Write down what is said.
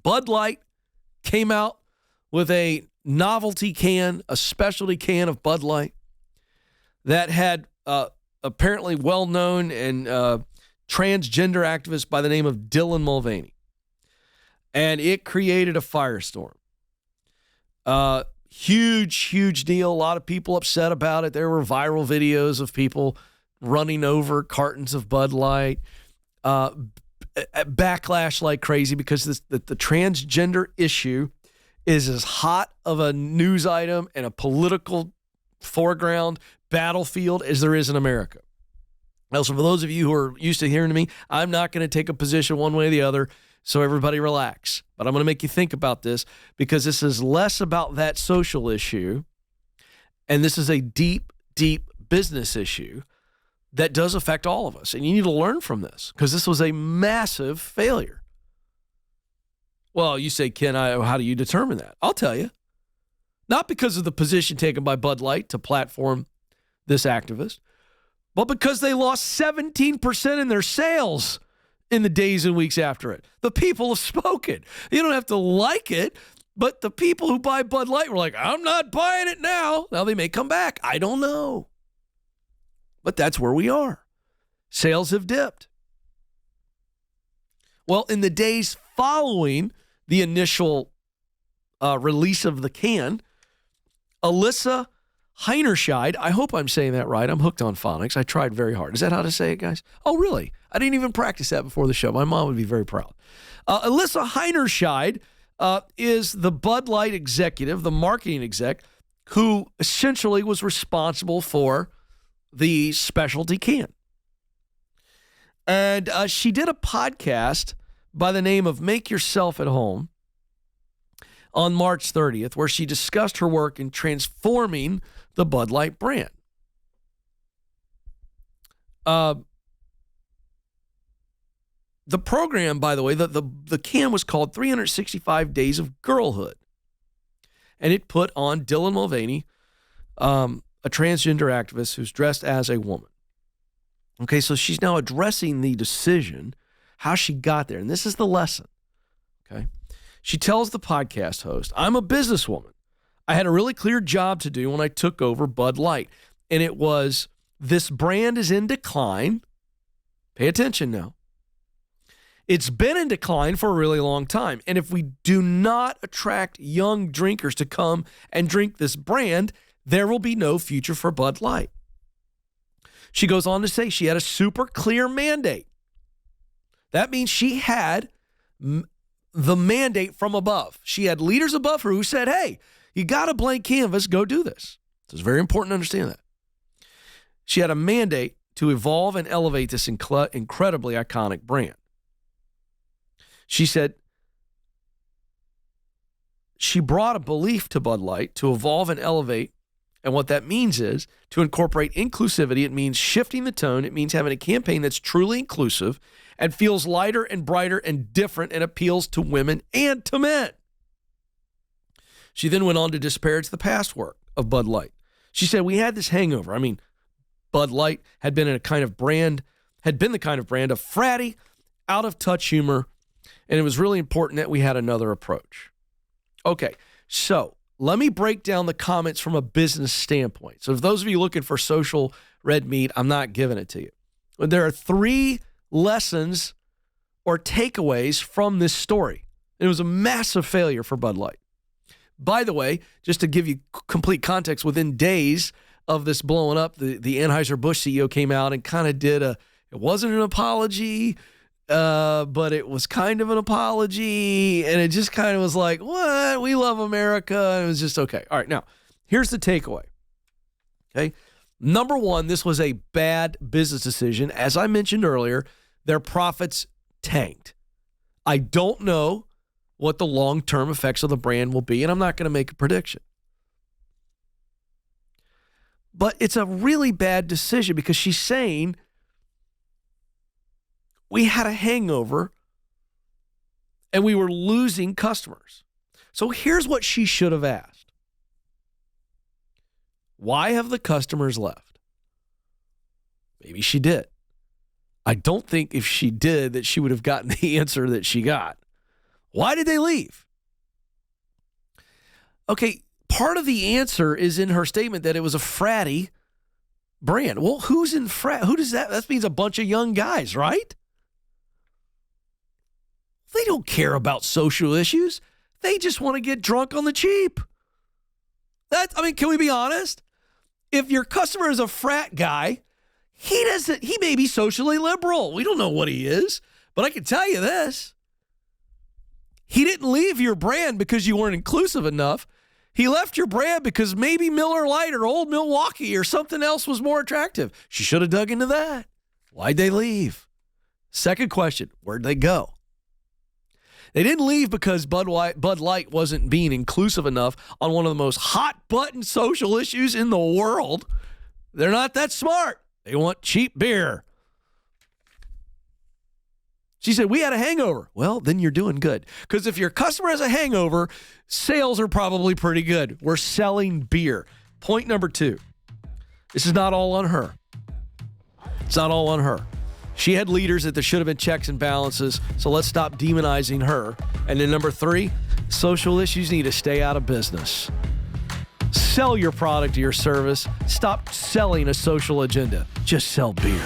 Bud Light came out with a novelty can, a specialty can of Bud Light that had apparently well-known and transgender activist by the name of Dylan Mulvaney. And it created a firestorm. Huge deal. A lot of people upset about it. There were viral videos of people running over cartons of Bud Light. Backlash like crazy because the transgender issue is as hot of a news item and a political foreground battlefield as there is in America. Now, so for those of you who are used to hearing me, I'm not going to take a position one way or the other, so everybody relax. But I'm going to make you think about this because this is less about that social issue, and this is a deep business issue that does affect all of us. And you need to learn from this because this was a massive failure. Well, you say, Ken, how do you determine that? I'll tell you. Not because of the position taken by Bud Light to platform this activist, but because they lost 17% in their sales in the days and weeks after it. The people have spoken. You don't have to like it, but the people who buy Bud Light were like, I'm not buying it now. Now they may come back. I don't know. But that's where we are. Sales have dipped. Well, in the days following the initial release of the can, Alyssa Heinerscheid, I hope I'm saying that right. I'm hooked on phonics. I tried very hard. Is that how to say it, guys? Oh, really? I didn't even practice that before the show. My mom would be very proud. Alyssa Heinerscheid is the Bud Light executive, the marketing exec, who essentially was responsible for the specialty can. And she did a podcast by the name of Make Yourself at Home on March 30th, where she discussed her work in transforming the Bud Light brand. The program, by the way, the can was called 365 Days of Girlhood. And it put on Dylan Mulvaney, a transgender activist who's dressed as a woman. Okay, so she's now addressing the decision, how she got there. And this is the lesson, okay? She tells the podcast host, I'm a businesswoman. I had a really clear job to do when I took over Bud Light. And it was, this brand is in decline. Pay attention now. It's been in decline for a really long time. And if we do not attract young drinkers to come and drink this brand, there will be no future for Bud Light. She goes on to say she had a super clear mandate. That means she had the mandate from above. She had leaders above her who said, hey, you got a blank canvas, go do this. So it's very important to understand that. She had a mandate to evolve and elevate this incredibly iconic brand. She said she brought a belief to Bud Light to evolve and elevate. And what that means is to incorporate inclusivity. It means shifting the tone. It means having a campaign that's truly inclusive and feels lighter and brighter and different and appeals to women and to men. She then went on to disparage the past work of Bud Light. She said, we had this hangover. I mean, Bud Light had been the kind of brand of fratty, out of touch humor. And it was really important that we had another approach. Okay, so let me break down the comments from a business standpoint. So if those of you looking for social red meat, I'm not giving it to you. There are 3 lessons or takeaways from this story. It was a massive failure for Bud Light. By the way, just to give you complete context, within days of this blowing up, the Anheuser-Busch CEO came out and kind of did it wasn't an apology, but it was kind of an apology, and it just kind of was like, what? We love America, and it was just okay. All right, now, here's the takeaway, okay? Number 1, this was a bad business decision. As I mentioned earlier, their profits tanked. I don't know what the long-term effects of the brand will be, and I'm not going to make a prediction. But it's a really bad decision because she's saying we had a hangover and we were losing customers. So here's what she should have asked. Why have the customers left? Maybe she did. I don't think if she did that she would have gotten the answer that she got. Why did they leave? Okay, part of the answer is in her statement that it was a fratty brand. Well, who's in frat? Who does that? That means a bunch of young guys, right? They don't care about social issues. They just want to get drunk on the cheap. Can we be honest? If your customer is a frat guy, he may be socially liberal. We don't know what he is, but I can tell you this. He didn't leave your brand because you weren't inclusive enough. He left your brand because maybe Miller Lite or Old Milwaukee or something else was more attractive. She should have dug into that. Why'd they leave? Second question, where'd they go? They didn't leave because Bud Light wasn't being inclusive enough on one of the most hot-button social issues in the world. They're not that smart. They want cheap beer. She said, we had a hangover. Well, then you're doing good. Because if your customer has a hangover, sales are probably pretty good. We're selling beer. Point number 2. This is not all on her. It's not all on her. She had leaders that there should have been checks and balances, so let's stop demonizing her. And then number 3, social issues need to stay out of business. Sell your product or your service. Stop selling a social agenda. Just sell beer.